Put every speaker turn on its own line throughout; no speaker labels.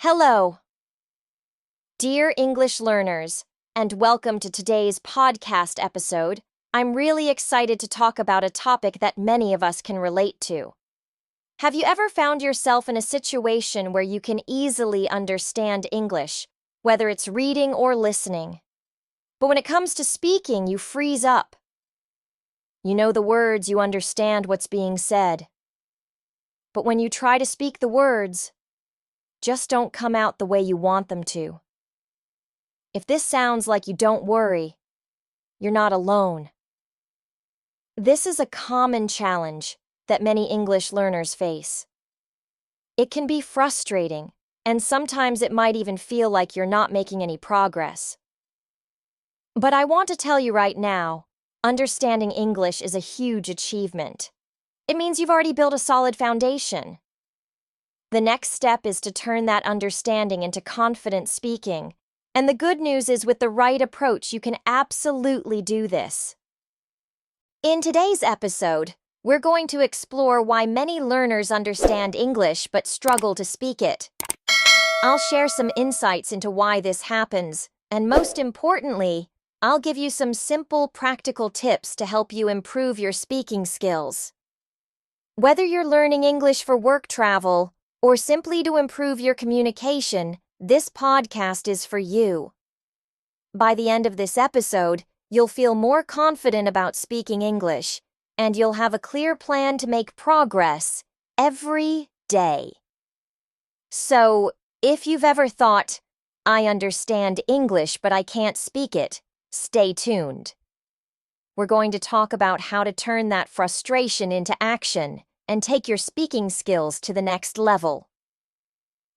Hello, dear English learners, and welcome to today's podcast episode. I'm really excited to talk about a topic that many of us can relate to. Have you ever found yourself in a situation where you can easily understand English, whether it's reading or listening? But when it comes to speaking, you freeze up. You know the words, you understand what's being said. But when you try to speak the words, just don't come out the way you want them to. If this sounds like you don't worry, you're not alone. This is a common challenge that many English learners face. It can be frustrating, and sometimes it might even feel like you're not making any progress. But I want to tell you right now, understanding English is a huge achievement. It means you've already built a solid foundation. The next step is to turn that understanding into confident speaking. And the good news is, with the right approach, you can absolutely do this. In today's episode, we're going to explore why many learners understand English but struggle to speak it. I'll share some insights into why this happens, and most importantly, I'll give you some simple, practical tips to help you improve your speaking skills. Whether you're learning English for work travel or simply to improve your communication, this podcast is for you. By the end of this episode, you'll feel more confident about speaking English, and you'll have a clear plan to make progress every day. So, if you've ever thought, I understand English but I can't speak it, stay tuned. We're going to talk about how to turn that frustration into action and take your speaking skills to the next level.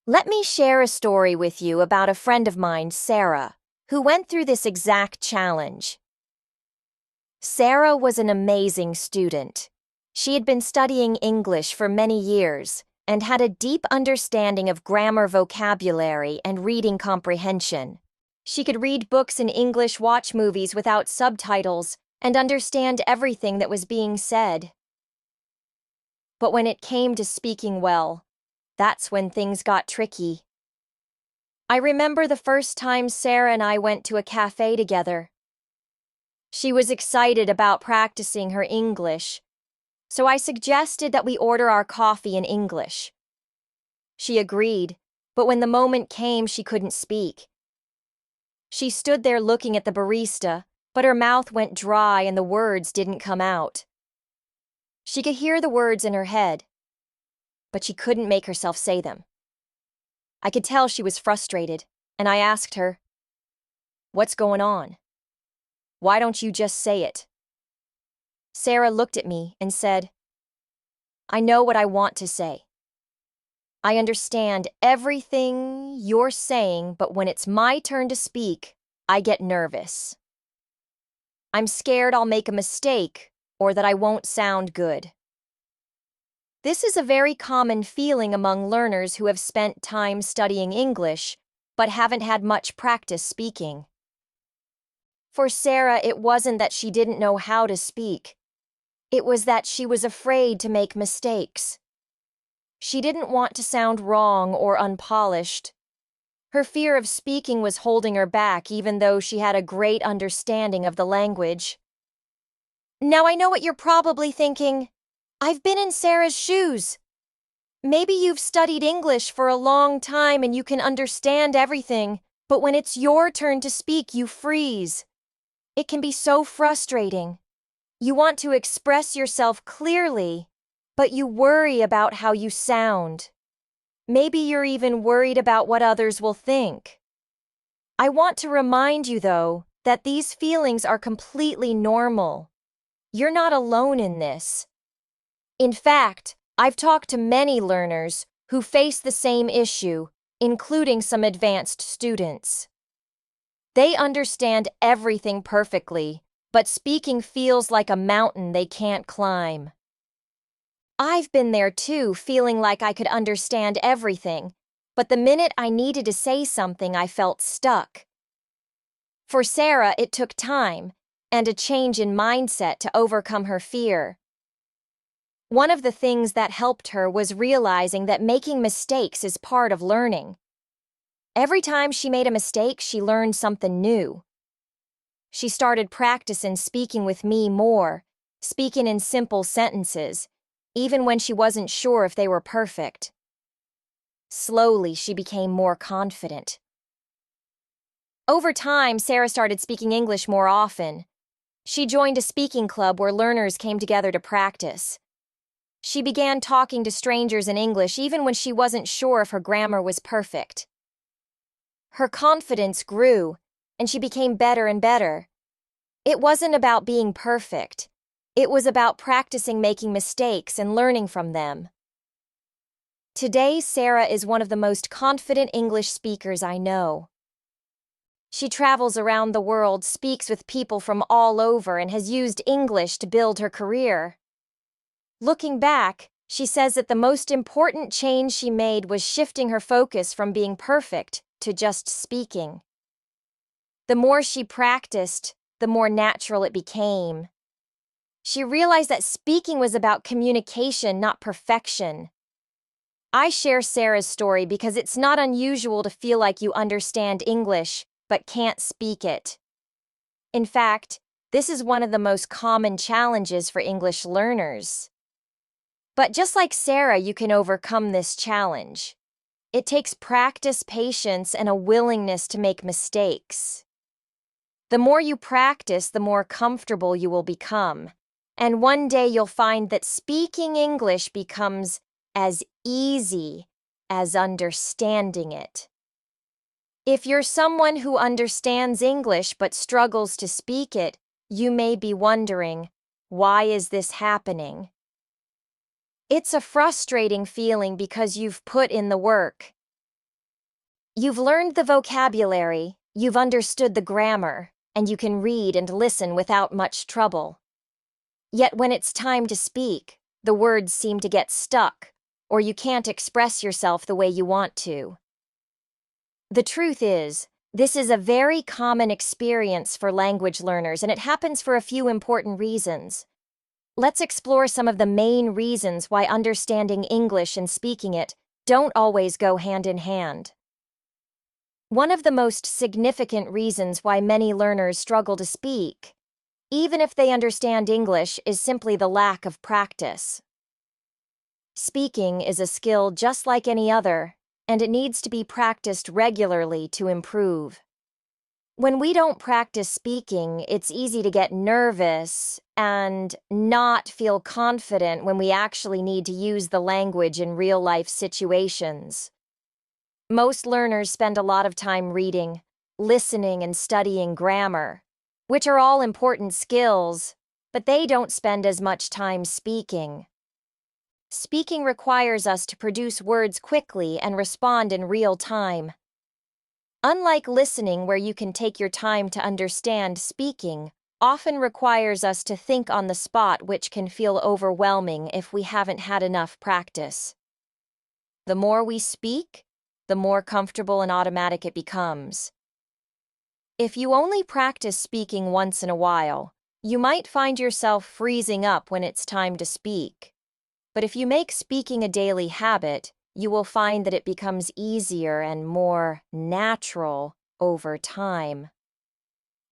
Let me share a story with you about a friend of mine, Sarah, who went through this exact challenge. Sarah was an amazing student. She had been studying English for many years and had a deep understanding of grammar, vocabulary, and reading comprehension. She could read books in English, watch movies without subtitles, and understand everything that was being said. But when it came to speaking well, that's when things got tricky. I remember the first time Sarah and I went to a cafe together. She was excited about practicing her English, so I suggested that we order our coffee in English. She agreed, but when the moment came, she couldn't speak. She stood there looking at the barista, but her mouth went dry and the words didn't come out. She could hear the words in her head, but she couldn't make herself say them. I could tell she was frustrated, and I asked her, "What's going on? Why don't you just say it?" Sarah looked at me and said, "I know what I want to say. I understand everything you're saying, but when it's my turn to speak, I get nervous. I'm scared I'll make a mistake or that I won't sound good." This is a very common feeling among learners who have spent time studying English but haven't had much practice speaking. For Sarah, it wasn't that she didn't know how to speak. It was that she was afraid to make mistakes. She didn't want to sound wrong or unpolished. Her fear of speaking was holding her back, even though she had a great understanding of the language. Now I know what you're probably thinking. I've been in Sarah's shoes. Maybe you've studied English for a long time and you can understand everything, but when it's your turn to speak, you freeze. It can be so frustrating. You want to express yourself clearly, but you worry about how you sound. Maybe you're even worried about what others will think. I want to remind you, though, that these feelings are completely normal. You're not alone in this. In fact, I've talked to many learners who face the same issue, including some advanced students. They understand everything perfectly, but speaking feels like a mountain they can't climb. I've been there too, feeling like I could understand everything, but the minute I needed to say something, I felt stuck. For Sarah, it took time and a change in mindset to overcome her fear. One of the things that helped her was realizing that making mistakes is part of learning. Every time she made a mistake, she learned something new. She started practicing speaking with me more, speaking in simple sentences, even when she wasn't sure if they were perfect. Slowly, she became more confident. Over time, Sarah started speaking English more often. She joined a speaking club where learners came together to practice. She began talking to strangers in English even when she wasn't sure if her grammar was perfect. Her confidence grew, and she became better and better. It wasn't about being perfect. It was about practicing making mistakes and learning from them. Today, Sarah is one of the most confident English speakers I know. She travels around the world, speaks with people from all over, and has used English to build her career. Looking back, she says that the most important change she made was shifting her focus from being perfect to just speaking. The more she practiced, the more natural it became. She realized that speaking was about communication, not perfection. I share Sarah's story because it's not unusual to feel like you understand English but can't speak it. In fact, this is one of the most common challenges for English learners. But just like Sarah, you can overcome this challenge. It takes practice, patience, and a willingness to make mistakes. The more you practice, the more comfortable you will become. And one day you'll find that speaking English becomes as easy as understanding it. If you're someone who understands English but struggles to speak it, you may be wondering, why is this happening? It's a frustrating feeling because you've put in the work. You've learned the vocabulary, you've understood the grammar, and you can read and listen without much trouble. Yet when it's time to speak, the words seem to get stuck, or you can't express yourself the way you want to. The truth is, this is a very common experience for language learners, and it happens for a few important reasons. Let's explore some of the main reasons why understanding English and speaking it don't always go hand in hand. One of the most significant reasons why many learners struggle to speak, even if they understand English, is simply the lack of practice. Speaking is a skill just like any other, and it needs to be practiced regularly to improve. When we don't practice speaking, it's easy to get nervous and not feel confident when we actually need to use the language in real-life situations. Most learners spend a lot of time reading, listening, and studying grammar, which are all important skills, but they don't spend as much time speaking. Speaking requires us to produce words quickly and respond in real time. Unlike listening, where you can take your time to understand, speaking often requires us to think on the spot, which can feel overwhelming if we haven't had enough practice. The more we speak, the more comfortable and automatic it becomes. If you only practice speaking once in a while, you might find yourself freezing up when it's time to speak. But if you make speaking a daily habit, you will find that it becomes easier and more natural over time.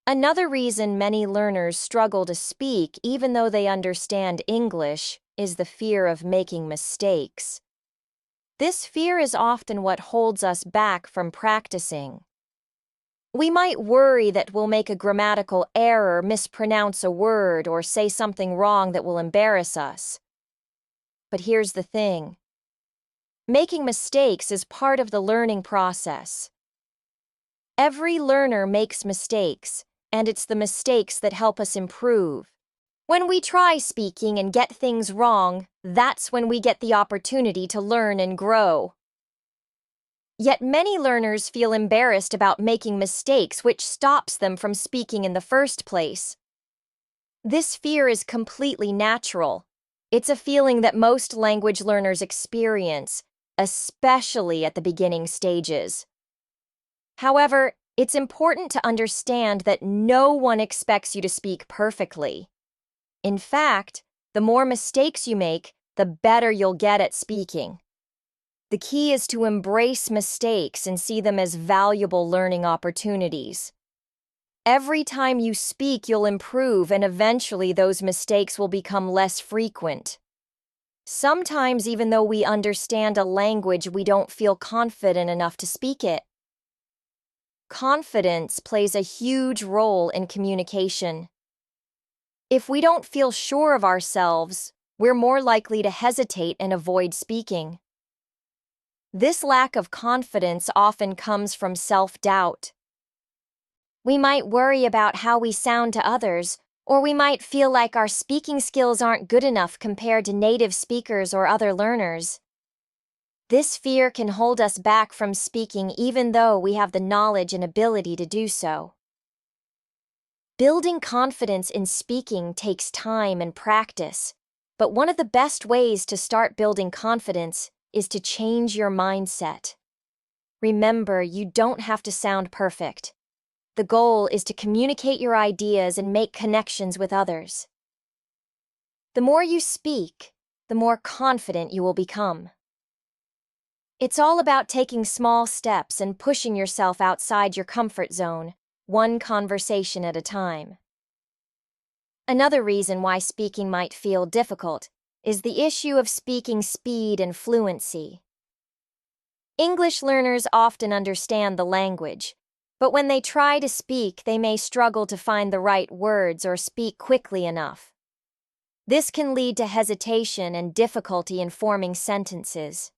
Another reason many learners struggle to speak, even though they understand English, is the fear of making mistakes. This fear is often what holds us back from practicing. We might worry that we'll make a grammatical error, mispronounce a word, or say something wrong that will embarrass us. But here's the thing. Making mistakes is part of the learning process. Every learner makes mistakes, and it's the mistakes that help us improve. When we try speaking and get things wrong, that's when we get the opportunity to learn and grow. Yet many learners feel embarrassed about making mistakes, which stops them from speaking in the first place. This fear is completely natural. It's a feeling that most language learners experience, especially at the beginning stages. However, it's important to understand that no one expects you to speak perfectly. In fact, the more mistakes you make, the better you'll get at speaking. The key is to embrace mistakes and see them as valuable learning opportunities. Every time you speak, you'll improve, and eventually those mistakes will become less frequent. Sometimes, even though we understand a language, we don't feel confident enough to speak it. Confidence plays a huge role in communication. If we don't feel sure of ourselves, we're more likely to hesitate and avoid speaking. This lack of confidence often comes from self-doubt. We might worry about how we sound to others, or we might feel like our speaking skills aren't good enough compared to native speakers or other learners. This fear can hold us back from speaking even though we have the knowledge and ability to do so. Building confidence in speaking takes time and practice, but one of the best ways to start building confidence is to change your mindset. Remember, you don't have to sound perfect. The goal is to communicate your ideas and make connections with others. The more you speak, the more confident you will become. It's all about taking small steps and pushing yourself outside your comfort zone, one conversation at a time. Another reason why speaking might feel difficult is the issue of speaking speed and fluency. English learners often understand the language, but when they try to speak, they may struggle to find the right words or speak quickly enough. This can lead to hesitation and difficulty in forming sentences.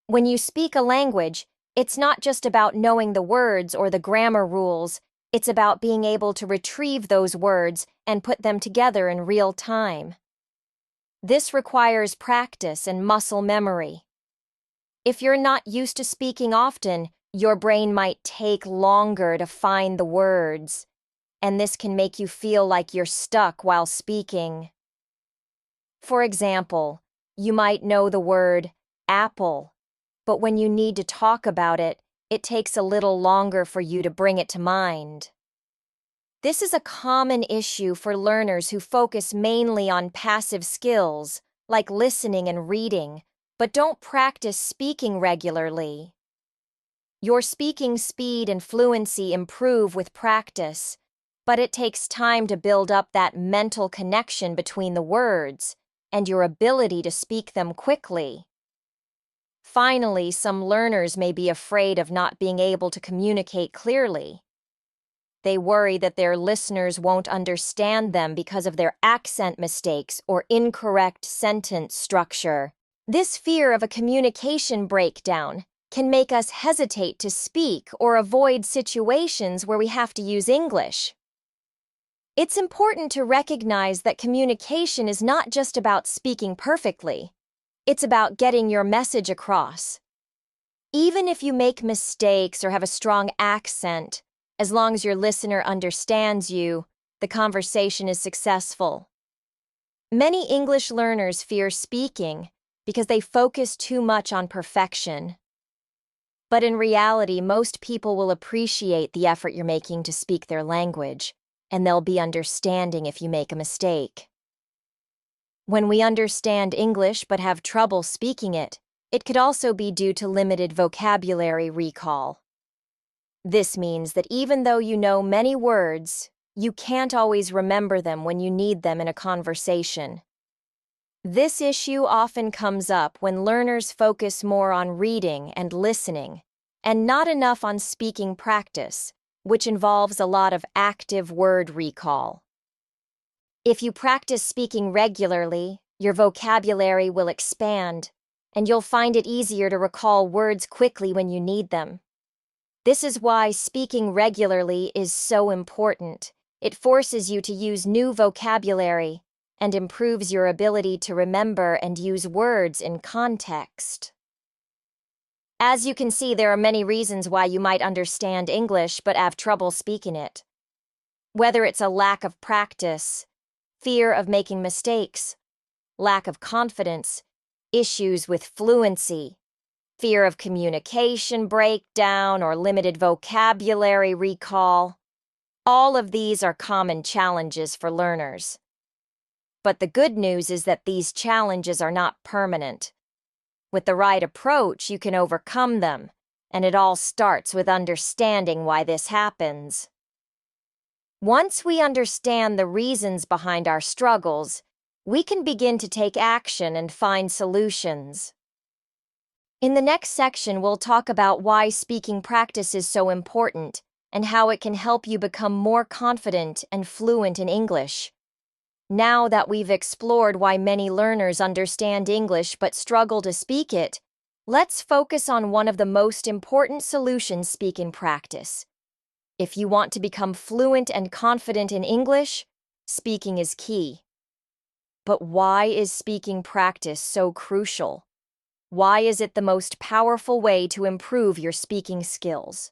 When you speak a language, it's not just about knowing the words or the grammar rules, it's about being able to retrieve those words and put them together in real time. This requires practice and muscle memory. If you're not used to speaking often, your brain might take longer to find the words, and this can make you feel like you're stuck while speaking. For example, you might know the word apple, but when you need to talk about it, it takes a little longer for you to bring it to mind. This is a common issue for learners who focus mainly on passive skills, like listening and reading, but don't practice speaking regularly. Your speaking speed and fluency improve with practice, but it takes time to build up that mental connection between the words and your ability to speak them quickly. Finally, some learners may be afraid of not being able to communicate clearly. They worry that their listeners won't understand them because of their accent mistakes or incorrect sentence structure. This fear of a communication breakdown can make us hesitate to speak or avoid situations where we have to use English. It's important to recognize that communication is not just about speaking perfectly. It's about getting your message across. Even if you make mistakes or have a strong accent, as long as your listener understands you, the conversation is successful. Many English learners fear speaking because they focus too much on perfection. But in reality, most people will appreciate the effort you're making to speak their language, and they'll be understanding if you make a mistake. When we understand English but have trouble speaking it, it could also be due to limited vocabulary recall. This means that even though you know many words, you can't always remember them when you need them in a conversation. This issue often comes up when learners focus more on reading and listening, and not enough on speaking practice, which involves a lot of active word recall. If you practice speaking regularly, your vocabulary will expand, and you'll find it easier to recall words quickly when you need them. This is why speaking regularly is so important. It forces you to use new vocabulary and improves your ability to remember and use words in context. As you can see, there are many reasons why you might understand English but have trouble speaking it. Whether it's a lack of practice, fear of making mistakes, lack of confidence, issues with fluency, fear of communication breakdown, or limited vocabulary recall, all of these are common challenges for learners. But the good news is that these challenges are not permanent. With the right approach, you can overcome them, and it all starts with understanding why this happens. Once we understand the reasons behind our struggles, we can begin to take action and find solutions. In the next section, we'll talk about why speaking practice is so important and how it can help you become more confident and fluent in English. Now that we've explored why many learners understand English but struggle to speak it, let's focus on one of the most important solutions: speaking practice. If you want to become fluent and confident in English, speaking is key. But why is speaking practice so crucial? Why is it the most powerful way to improve your speaking skills?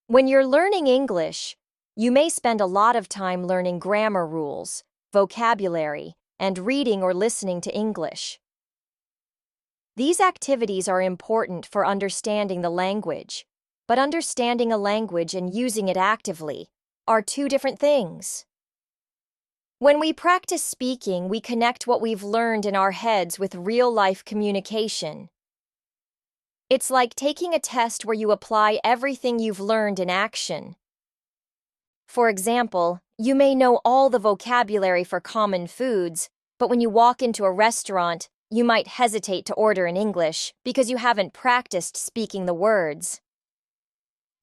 When you're learning English, you may spend a lot of time learning grammar rules, vocabulary, and reading or listening to English. These activities are important for understanding the language, but understanding a language and using it actively are two different things. When we practice speaking, we connect what we've learned in our heads with real-life communication. It's like taking a test where you apply everything you've learned in action. For example, you may know all the vocabulary for common foods, but when you walk into a restaurant, you might hesitate to order in English because you haven't practiced speaking the words.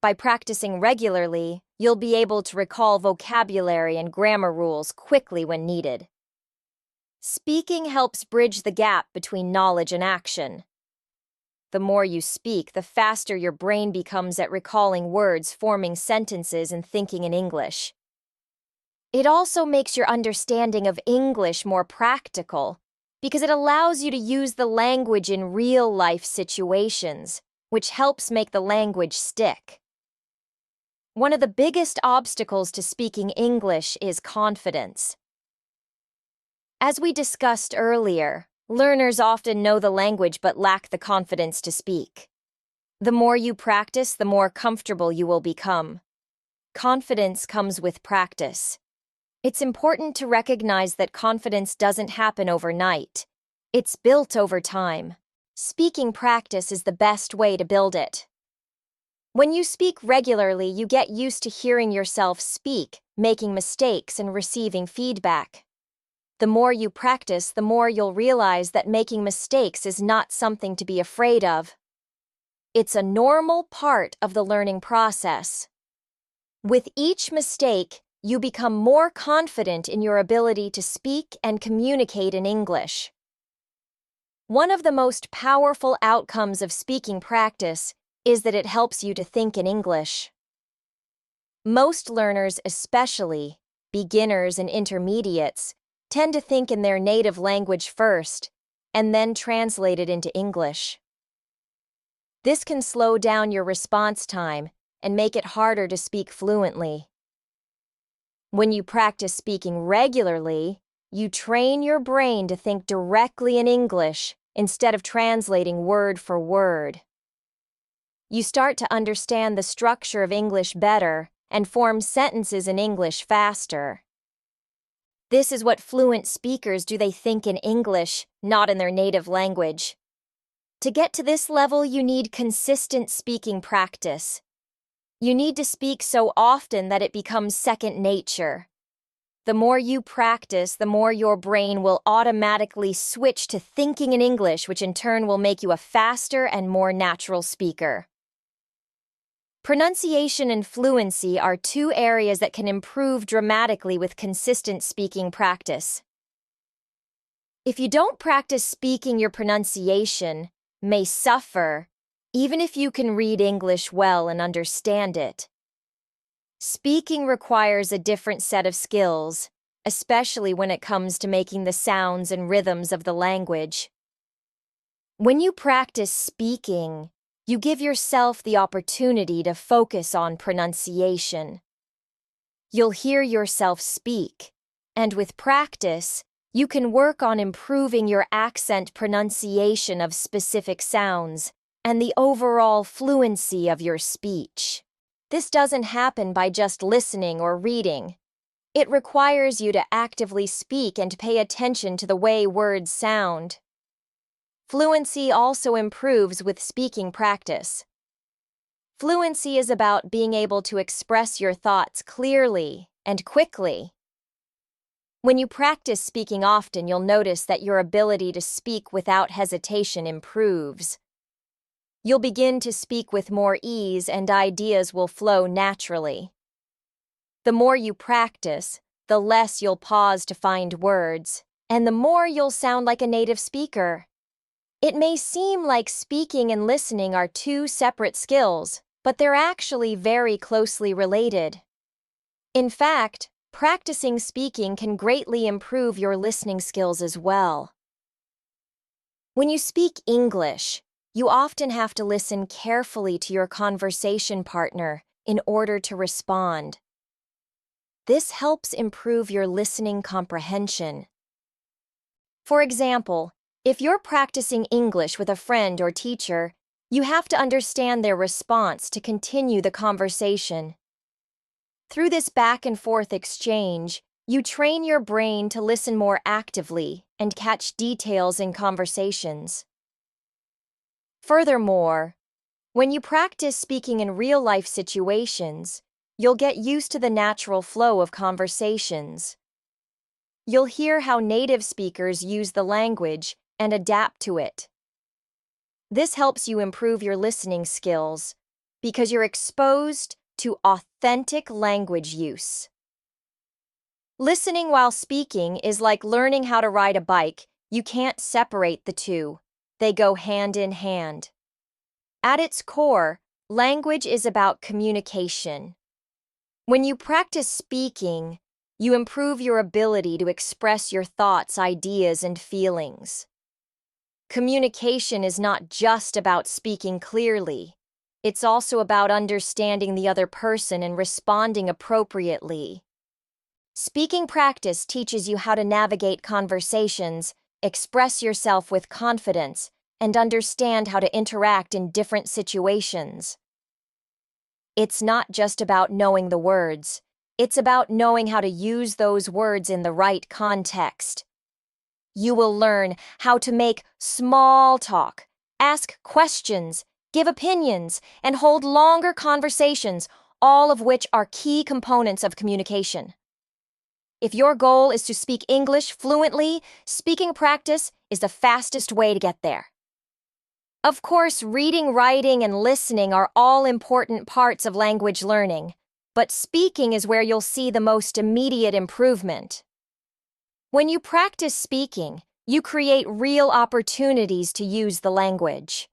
By practicing regularly, you'll be able to recall vocabulary and grammar rules quickly when needed. Speaking helps bridge the gap between knowledge and action. The more you speak, the faster your brain becomes at recalling words, forming sentences, and thinking in English. It also makes your understanding of English more practical because it allows you to use the language in real-life situations, which helps make the language stick. One of the biggest obstacles to speaking English is confidence. As we discussed earlier, learners often know the language but lack the confidence to speak. The more you practice, the more comfortable you will become. Confidence comes with practice. It's important to recognize that confidence doesn't happen overnight. It's built over time. Speaking practice is the best way to build it. When you speak regularly, you get used to hearing yourself speak, making mistakes, and receiving feedback. The more you practice, the more you'll realize that making mistakes is not something to be afraid of. It's a normal part of the learning process. With each mistake, you become more confident in your ability to speak and communicate in English. One of the most powerful outcomes of speaking practice is that it helps you to think in English. Most learners, especially beginners and intermediates, tend to think in their native language first and then translate it into English. This can slow down your response time and make it harder to speak fluently. When you practice speaking regularly, you train your brain to think directly in English instead of translating word for word. You start to understand the structure of English better and form sentences in English faster. This is what fluent speakers do. They think in English, not in their native language. To get to this level, you need consistent speaking practice. You need to speak so often that it becomes second nature. The more you practice, the more your brain will automatically switch to thinking in English, which in turn will make you a faster and more natural speaker. Pronunciation and fluency are two areas that can improve dramatically with consistent speaking practice. If you don't practice speaking, your pronunciation may suffer, even if you can read English well and understand it. Speaking requires a different set of skills, especially when it comes to making the sounds and rhythms of the language. When you practice speaking, you give yourself the opportunity to focus on pronunciation. You'll hear yourself speak, and with practice, you can work on improving your accent pronunciation of specific sounds and the overall fluency of your speech. This doesn't happen by just listening or reading. It requires you to actively speak and pay attention to the way words sound. Fluency also improves with speaking practice. Fluency is about being able to express your thoughts clearly and quickly. When you practice speaking often, you'll notice that your ability to speak without hesitation improves. You'll begin to speak with more ease and ideas will flow naturally. The more you practice, the less you'll pause to find words, and the more you'll sound like a native speaker. It may seem like speaking and listening are two separate skills, but they're actually very closely related. In fact, practicing speaking can greatly improve your listening skills as well. When you speak English, you often have to listen carefully to your conversation partner in order to respond. This helps improve your listening comprehension. For example, if you're practicing English with a friend or teacher, you have to understand their response to continue the conversation. Through this back-and-forth exchange, you train your brain to listen more actively and catch details in conversations. Furthermore, when you practice speaking in real-life situations, you'll get used to the natural flow of conversations. You'll hear how native speakers use the language and adapt to it. This helps you improve your listening skills because you're exposed to authentic language use. Listening while speaking is like learning how to ride a bike. You can't separate the two. They go hand in hand. At its core, language is about communication. When you practice speaking, you improve your ability to express your thoughts, ideas, and feelings. Communication is not just about speaking clearly. It's also about understanding the other person and responding appropriately. Speaking practice teaches you how to navigate conversations, express yourself with confidence, and understand how to interact in different situations. It's not just about knowing the words. It's about knowing how to use those words in the right context. You will learn how to make small talk, ask questions, give opinions, and hold longer conversations, all of which are key components of communication. If your goal is to speak English fluently, speaking practice is the fastest way to get there. Of course, reading, writing, and listening are all important parts of language learning, but speaking is where you'll see the most immediate improvement. When you practice speaking, you create real opportunities to use the language.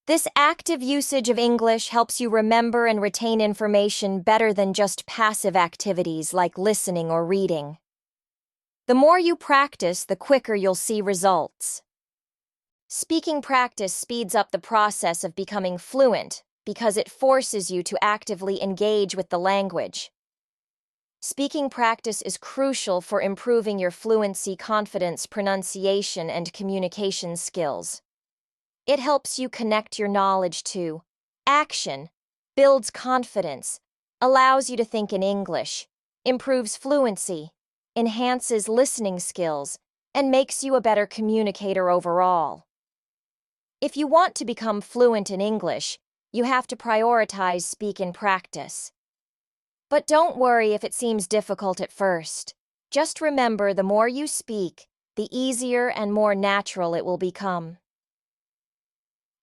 This active usage of English helps you remember and retain information better than just passive activities like listening or reading. The more you practice, the quicker you'll see results. Speaking practice speeds up the process of becoming fluent because it forces you to actively engage with the language. Speaking practice is crucial for improving your fluency, confidence, pronunciation, and communication skills. It helps you connect your knowledge to action, builds confidence, allows you to think in English, improves fluency, enhances listening skills, and makes you a better communicator overall. If you want to become fluent in English, you have to prioritize speak and practice. But don't worry if it seems difficult at first. Just remember, the more you speak, the easier and more natural it will become.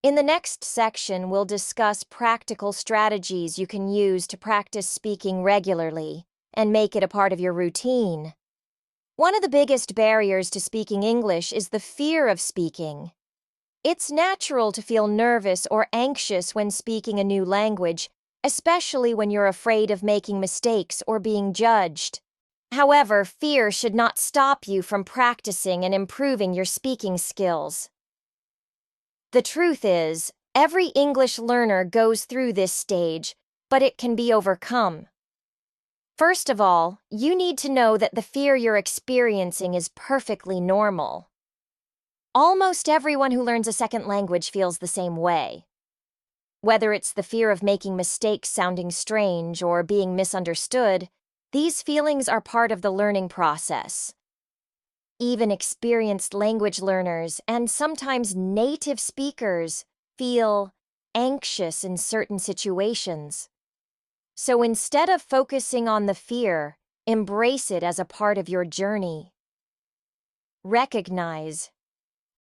In the next section, we'll discuss practical strategies you can use to practice speaking regularly and make it a part of your routine. One of the biggest barriers to speaking English is the fear of speaking. It's natural to feel nervous or anxious when speaking a new language, especially when you're afraid of making mistakes or being judged. However, fear should not stop you from practicing and improving your speaking skills. The truth is, every English learner goes through this stage, but it can be overcome. First of all, you need to know that the fear you're experiencing is perfectly normal. Almost everyone who learns a second language feels the same way. Whether it's the fear of making mistakes, sounding strange, or being misunderstood, these feelings are part of the learning process. Even experienced language learners and sometimes native speakers feel anxious in certain situations. So instead of focusing on the fear, embrace it as a part of your journey. Recognize